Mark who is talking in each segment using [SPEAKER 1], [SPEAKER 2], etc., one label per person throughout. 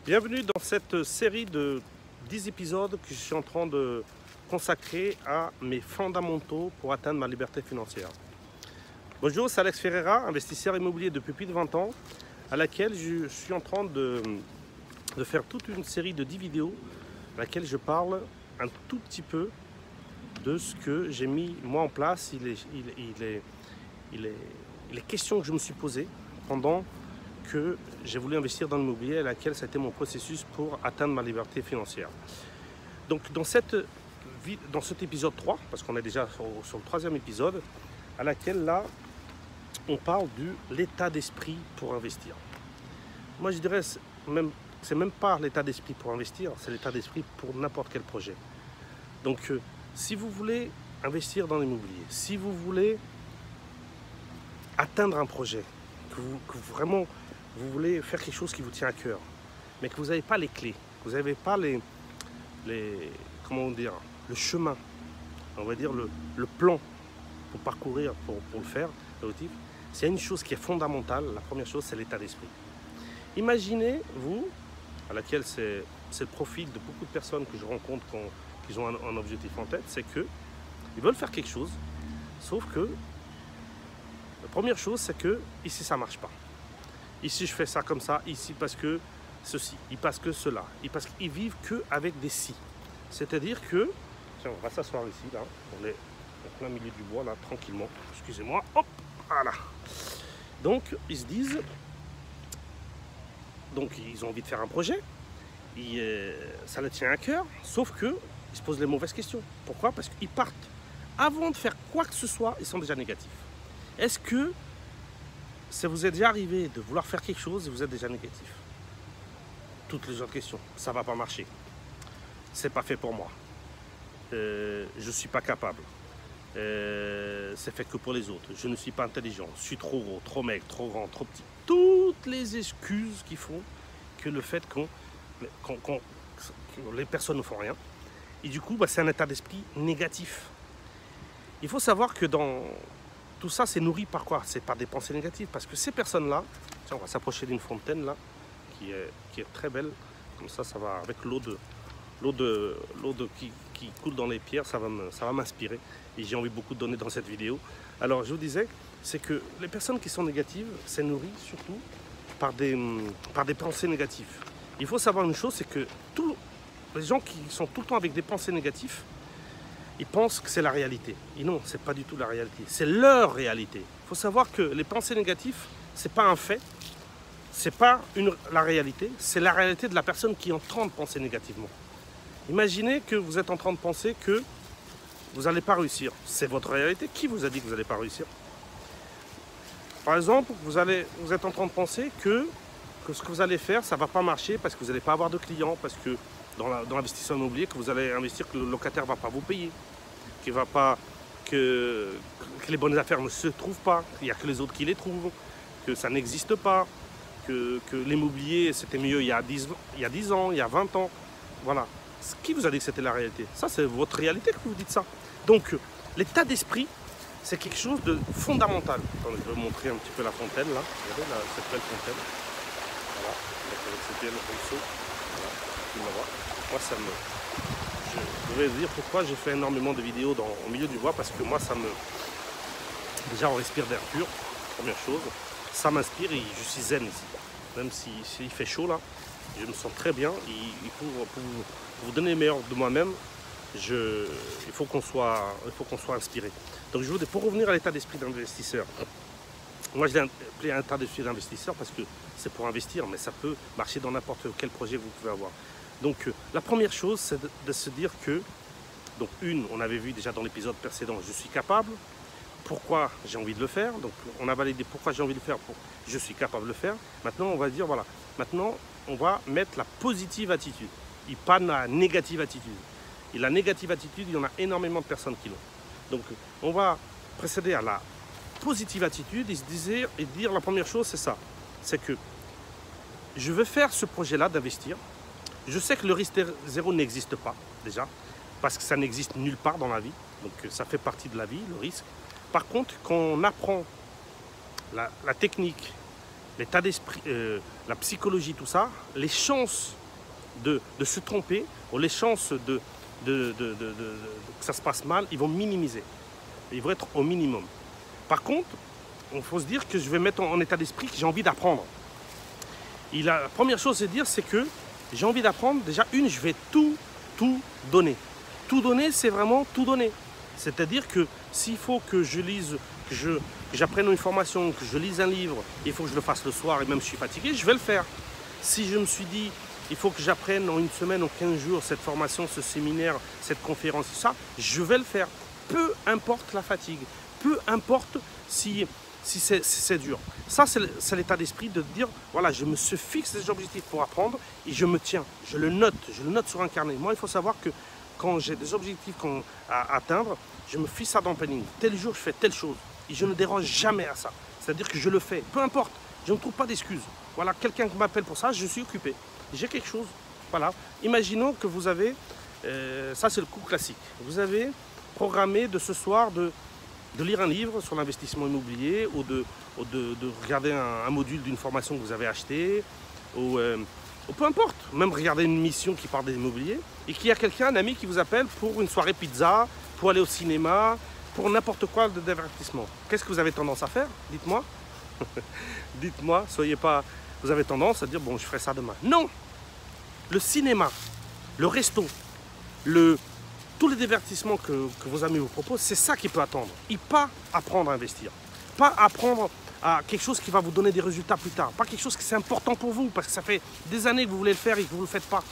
[SPEAKER 1] Bienvenue dans cette série de 10 épisodes que je suis en train de consacrer à mes fondamentaux pour atteindre ma liberté financière. Bonjour, c'est Alex Ferreira, investisseur immobilier depuis plus de 20 ans, à laquelle je suis en train de faire toute une série de 10 vidéos à laquelle je parle un tout petit peu de ce que j'ai mis moi en place, les questions que je me suis posées pendant que j'ai voulu investir dans l'immobilier, à laquelle ça a été mon processus pour atteindre ma liberté financière. Donc dans cet épisode 3, parce qu'on est déjà sur le 3e épisode, à laquelle là, on parle de l'état d'esprit pour investir. Moi je dirais, c'est même pas l'état d'esprit pour investir, c'est l'état d'esprit pour n'importe quel projet. Donc si vous voulez investir dans l'immobilier, si vous voulez atteindre un projet, que vraiment vous voulez faire quelque chose qui vous tient à cœur, mais que vous n'avez pas les clés, que vous n'avez pas comment dire, le chemin, on va dire le plan pour parcourir, pour le faire, c'est une chose qui est fondamentale. La première chose, c'est l'état d'esprit. Imaginez, vous, à laquelle c'est le profil de beaucoup de personnes que je rencontre quand ils ont un objectif en tête, c'est qu'ils veulent faire quelque chose, sauf que la première chose, c'est que ici, ça ne marche pas. Ici, je fais ça comme ça, ici, parce que ceci, parce que cela, parce qu'ils vivent qu'avec des si. C'est-à-dire que, tiens, on va s'asseoir ici, là, on est en plein milieu du bois, là, tranquillement, excusez-moi, hop, voilà. Donc, ils se disent, donc ils ont envie de faire un projet, ça leur tient à cœur, sauf qu'ils se posent les mauvaises questions. Pourquoi? Parce qu'ils partent. Avant de faire quoi que ce soit, ils sont déjà négatifs. Est-ce que ça vous est déjà arrivé de vouloir faire quelque chose et vous êtes déjà négatif? Toutes les autres questions, ça ne va pas marcher. C'est pas fait pour moi. Je ne suis pas capable. C'est fait que pour les autres. Je ne suis pas intelligent. Je suis trop gros, trop maigre, trop grand, trop petit. Toutes les excuses qui font que le fait que les personnes ne font rien. Et du coup, c'est un état d'esprit négatif. Il faut savoir que dans tout ça, c'est nourri par quoi? C'est par des pensées négatives. Parce que ces personnes-là, on va s'approcher d'une fontaine là, qui est très belle. Comme ça, ça va avec l'eau qui coule dans les pierres, ça va m'inspirer. Et j'ai envie beaucoup de donner dans cette vidéo. Alors, je vous disais, c'est que les personnes qui sont négatives, c'est nourri surtout par des pensées négatives. Il faut savoir une chose, c'est que tous les gens qui sont tout le temps avec des pensées négatives, ils pensent que c'est la réalité. Et non, c'est pas du tout la réalité. C'est leur réalité. Il faut savoir que les pensées négatives, c'est pas un fait. C'est pas la réalité. C'est la réalité de la personne qui est en train de penser négativement. Imaginez que vous êtes en train de penser que vous n'allez pas réussir. C'est votre réalité. Qui vous a dit que vous n'allez pas réussir? Par exemple, vous êtes en train de penser que ce que vous allez faire, ça ne va pas marcher parce que vous n'allez pas avoir de clients, parce que dans l'investissement immobilier, que vous allez investir, que le locataire ne va pas vous payer, que les bonnes affaires ne se trouvent pas, qu'il n'y a que les autres qui les trouvent, que ça n'existe pas, que l'immobilier c'était mieux il y a 10 ans, il y a 20 ans. Voilà. Qui vous a dit que c'était la réalité? Ça, c'est votre réalité que vous dites ça. Donc, l'état d'esprit, c'est quelque chose de fondamental. Attendez, je vais vous montrer un petit peu la fontaine là. Regardez là, cette belle fontaine. Voilà, avec cette belle ruisseau. Voilà. Moi, je vais vous dire pourquoi j'ai fait énormément de vidéos au milieu du bois, parce que moi, déjà, on respire d'air pur, première chose. Ça m'inspire et je suis zen ici. Même s'il fait chaud là, je me sens très bien. Pour vous donner le meilleur de moi-même, il faut qu'on soit inspiré. Donc, pour revenir à l'état d'esprit d'investisseur, moi je l'ai appelé un état d'esprit d'investisseur parce que c'est pour investir, mais ça peut marcher dans n'importe quel projet que vous pouvez avoir. Donc, la première chose, c'est de se dire que, donc on avait vu déjà dans l'épisode précédent, je suis capable. Pourquoi j'ai envie de le faire? Donc, on a validé pourquoi j'ai envie de le faire, je suis capable de le faire. Maintenant, on va dire, voilà, maintenant, on va mettre la positive attitude et pas la négative attitude. Et la négative attitude, il y en a énormément de personnes qui l'ont. Donc, on va précéder à la positive attitude et dire la première chose, c'est ça. C'est que je veux faire ce projet-là d'investir. Je sais que le risque zéro n'existe pas, déjà, parce que ça n'existe nulle part dans la vie. Donc, ça fait partie de la vie, le risque. Par contre, quand on apprend la technique l'état d'esprit, la psychologie, tout ça, les chances de se tromper ou les chances que ça se passe mal, ils vont minimiser. Ils vont être au minimum. Par contre, il faut se dire que je vais mettre en état d'esprit que j'ai envie d'apprendre. La première chose à dire, c'est que j'ai envie d'apprendre. Déjà, je vais tout donner. Tout donner, c'est vraiment tout donner. C'est-à-dire que s'il faut que je lise, que j'apprenne une formation, que je lise un livre, il faut que je le fasse le soir et même si je suis fatigué, je vais le faire. Si je me suis dit, il faut que j'apprenne en une semaine, en 15 jours, cette formation, ce séminaire, cette conférence, ça, je vais le faire. Peu importe la fatigue, peu importe si c'est dur. Ça, c'est l'état d'esprit de dire, voilà, je me fixe des objectifs pour apprendre et je me tiens, je le note sur un carnet. Moi, il faut savoir que quand j'ai des objectifs à atteindre, je me fixe ça dans le planning. Tel jour, je fais telle chose et je ne dérange jamais à ça. C'est-à-dire que je le fais, peu importe, je ne trouve pas d'excuses. Voilà, quelqu'un qui m'appelle pour ça, je suis occupé. J'ai quelque chose, voilà. Imaginons que vous avez, ça c'est le coup classique, vous avez programmé de ce soir de lire un livre sur l'investissement immobilier ou de regarder un module d'une formation que vous avez acheté ou peu importe, même regarder une mission qui parle des immobiliers et qu'il y a quelqu'un, un ami qui vous appelle pour une soirée pizza, pour aller au cinéma, pour n'importe quoi de divertissement. Qu'est-ce que vous avez tendance à faire? Dites-moi. Dites-moi, soyez pas... Vous avez tendance à dire, bon, je ferai ça demain. Non! Le cinéma, le resto, tous les divertissements que vos amis vous proposent, c'est ça qui peut attendre. Et pas apprendre à investir. Pas apprendre à quelque chose qui va vous donner des résultats plus tard. Pas quelque chose qui c'est important pour vous, parce que ça fait des années que vous voulez le faire et que vous ne le faites pas.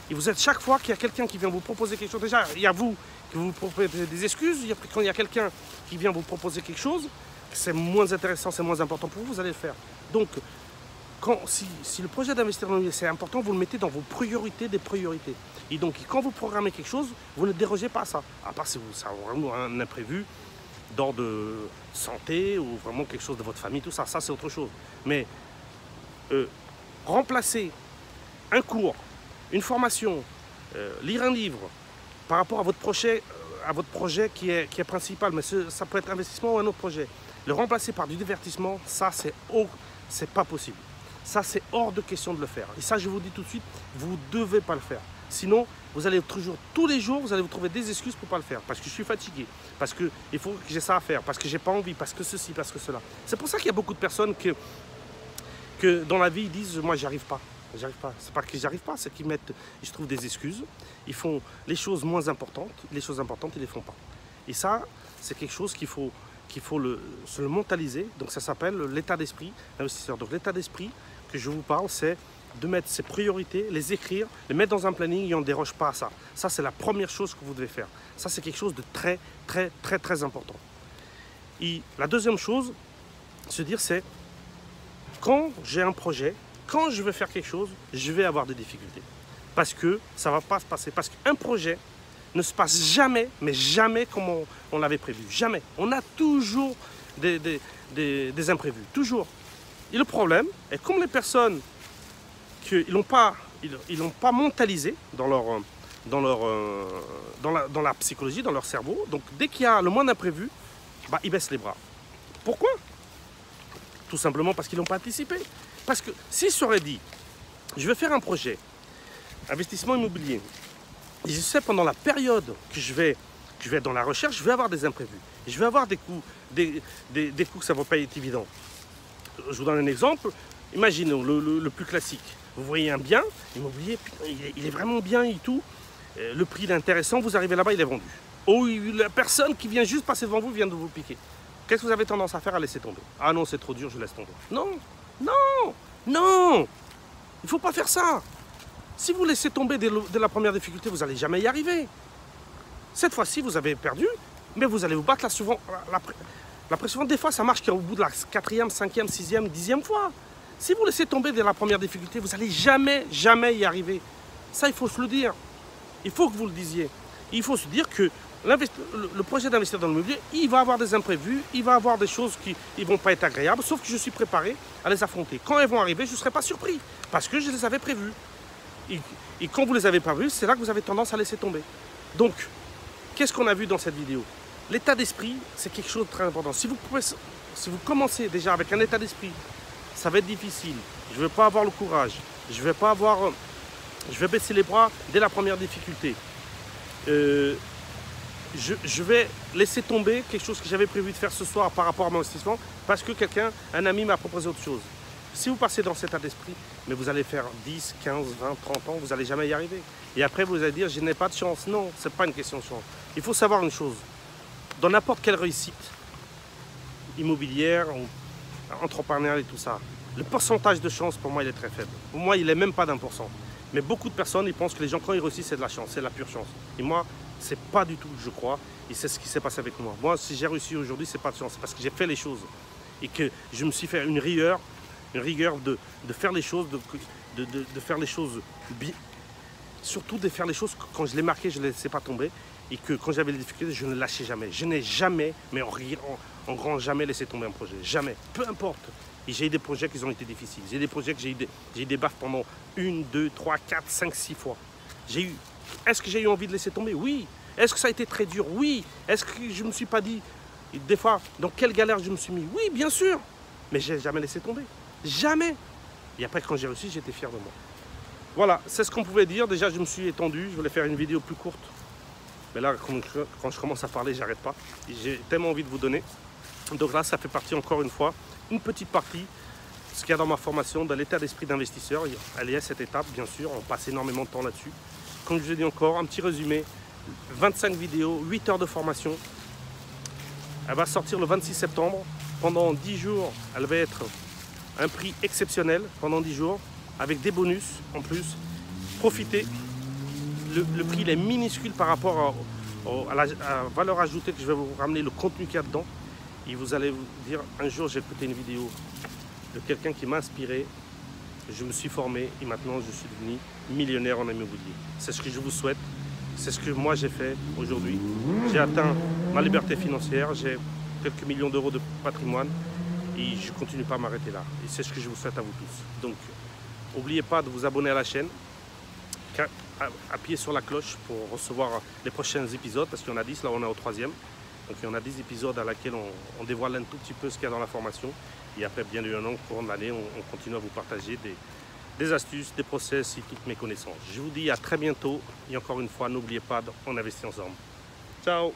[SPEAKER 1] Et vous êtes chaque fois qu'il y a quelqu'un qui vient vous proposer quelque chose, déjà, il y a vous qui vous proposez des excuses, quand il y a quelqu'un qui vient vous proposer quelque chose, c'est moins intéressant, c'est moins important pour vous, vous allez le faire. Donc, si le projet d'investir dans l'immobilier c'est important, vous le mettez dans vos priorités des priorités. Et donc, quand vous programmez quelque chose, vous ne dérogez pas à ça. À part si ça a vraiment un imprévu d'ordre de santé ou vraiment quelque chose de votre famille, tout ça, ça c'est autre chose. Mais remplacer un cours, une formation, lire un livre par rapport à votre projet qui est principal, mais ça peut être investissement ou un autre projet, le remplacer par du divertissement, ça c'est pas possible. Ça, c'est hors de question de le faire. Et ça, je vous dis tout de suite, vous ne devez pas le faire. Sinon, vous allez toujours, tous les jours, vous allez vous trouver des excuses pour ne pas le faire. Parce que je suis fatigué, parce qu'il faut que j'ai ça à faire, parce que j'ai pas envie, parce que ceci, parce que cela. C'est pour ça qu'il y a beaucoup de personnes que dans la vie, ils disent, moi, j'y arrive pas. J'arrive pas. C'est pas qu'ils n'y arrivent pas, c'est qu'ils se trouvent des excuses. Ils font les choses moins importantes. Les choses importantes, ils ne les font pas. Et ça, c'est quelque chose qu'il faut se le mentaliser. Donc ça s'appelle l'état d'esprit d'investisseur. Donc l'état d'esprit que je vous parle, c'est de mettre ses priorités, les écrire, les mettre dans un planning et on ne déroge pas à ça. Ça, c'est la première chose que vous devez faire. Ça, c'est quelque chose de très, très, très, très important. Et la deuxième chose, se dire, c'est quand j'ai un projet, quand je veux faire quelque chose, je vais avoir des difficultés. Parce que ça ne va pas se passer. Parce qu'un projet ne se passe jamais, mais jamais comme on l'avait prévu. Jamais. On a toujours des imprévus. Toujours. Et le problème est comme les personnes qu'ils n'ont pas mentalisé dans la psychologie, dans leur cerveau, donc dès qu'il y a le moins d'imprévu, bah, ils baissent les bras. Pourquoi? Tout simplement parce qu'ils n'ont pas anticipé. Parce que s'ils s'auraient dit, je vais faire un projet, investissement immobilier, et je sais pendant la période que je vais être dans la recherche, je vais avoir des imprévus. Je vais avoir des coûts que ça ne va pas être évident. Je vous donne un exemple. Imaginons le plus classique. Vous voyez un bien immobilier, il est vraiment bien et tout. Le prix est intéressant, vous arrivez là-bas, il est vendu. Oh, la personne qui vient juste passer devant vous vient de vous piquer. Qu'est-ce que vous avez tendance à faire? À laisser tomber. Ah non, c'est trop dur, je laisse tomber. Non, non, non. Il ne faut pas faire ça. Si vous laissez tomber dès la première difficulté, vous n'allez jamais y arriver. Cette fois-ci, vous avez perdu, mais vous allez vous battre la précédente. Des fois, ça marche qu'au bout de la 4e, 5e, 6e, 10e fois. Si vous laissez tomber dès la première difficulté, vous n'allez jamais, jamais y arriver. Ça, il faut se le dire. Il faut que vous le disiez. Il faut se dire que le projet d'investir dans l'immobilier, il va avoir des imprévus, il va avoir des choses qui ne vont pas être agréables, sauf que je suis préparé à les affronter. Quand elles vont arriver, je ne serai pas surpris, parce que je les avais prévues. Et quand vous les avez pas vus, c'est là que vous avez tendance à laisser tomber. Donc, qu'est-ce qu'on a vu dans cette vidéo? L'état d'esprit, c'est quelque chose de très important. Si vous commencez déjà avec un état d'esprit ça va être difficile. Je ne vais pas avoir le courage. Je vais baisser les bras dès la première difficulté. Je vais laisser tomber quelque chose que j'avais prévu de faire ce soir par rapport à mon investissement parce que un ami m'a proposé autre chose. Si vous passez dans cet état d'esprit, mais vous allez faire 10, 15, 20, 30 ans, vous n'allez jamais y arriver. Et après, vous allez dire, je n'ai pas de chance. Non, ce n'est pas une question de chance. Il faut savoir une chose. Dans n'importe quelle réussite, immobilière, entrepreneuriale et tout ça, le pourcentage de chance, pour moi, il est très faible. Pour moi, il n'est même pas d'1%. Mais beaucoup de personnes, ils pensent que les gens, quand ils réussissent, c'est de la chance, c'est de la pure chance. Et moi, c'est pas du tout, je crois. Et c'est ce qui s'est passé avec moi. Moi, si j'ai réussi aujourd'hui, c'est pas de chance. C'est parce que j'ai fait les choses. Et que je me suis fait une rigueur de faire les choses, de faire les choses bien. Surtout de faire les choses quand je les marquais, je ne les laissais pas tomber. Et que quand j'avais des difficultés, je ne lâchais jamais. Je n'ai jamais, mais en grand jamais laissé tomber un projet. Jamais. Peu importe. Et j'ai eu des projets qui ont été difficiles. J'ai des projets que j'ai eu des baffes pendant 1, 2, 3, 4, 5, 6 fois. Est-ce que j'ai eu envie de laisser tomber? Oui. Est-ce que ça a été très dur? Oui. Est-ce que je ne me suis pas dit, des fois, dans quelle galère je me suis mis? Oui, bien sûr. Mais je n'ai jamais laissé tomber. Jamais. Et après, quand j'ai réussi, j'étais fier de moi. Voilà, c'est ce qu'on pouvait dire. Déjà, je me suis étendu. Je voulais faire une vidéo plus courte. Mais là, quand je commence à parler, j'arrête pas. J'ai tellement envie de vous donner. Donc là, ça fait partie, encore une fois, une petite partie, ce qu'il y a dans ma formation, dans l'état d'esprit d'investisseur. Elle est à cette étape, bien sûr. On passe énormément de temps là-dessus. Comme je vous ai dit encore, un petit résumé. 25 vidéos, 8 heures de formation. Elle va sortir le 26 septembre. Pendant 10 jours, elle va être un prix exceptionnel pendant 10 jours, avec des bonus en plus. Profitez. Le prix il est minuscule par rapport à la valeur ajoutée que je vais vous ramener, le contenu qu'il y a dedans. Et vous allez vous dire, un jour j'ai écouté une vidéo de quelqu'un qui m'a inspiré, je me suis formé et maintenant je suis devenu millionnaire en immobilier. C'est ce que je vous souhaite, c'est ce que moi j'ai fait aujourd'hui. J'ai atteint ma liberté financière, j'ai quelques millions d'euros de patrimoine et je ne continue pas à m'arrêter là. Et c'est ce que je vous souhaite à vous tous. Donc, n'oubliez pas de vous abonner à la chaîne, appuyez sur la cloche pour recevoir les prochains épisodes, parce qu'il y en a 10, là on est au 3e. Donc il y en a 10 épisodes à laquelle on dévoile un tout petit peu ce qu'il y a dans la formation. Et après, bien évidemment, au cours de l'année, on continue à vous partager des astuces, des process et toutes mes connaissances. Je vous dis à très bientôt. Et encore une fois, n'oubliez pas, on investit ensemble. Ciao!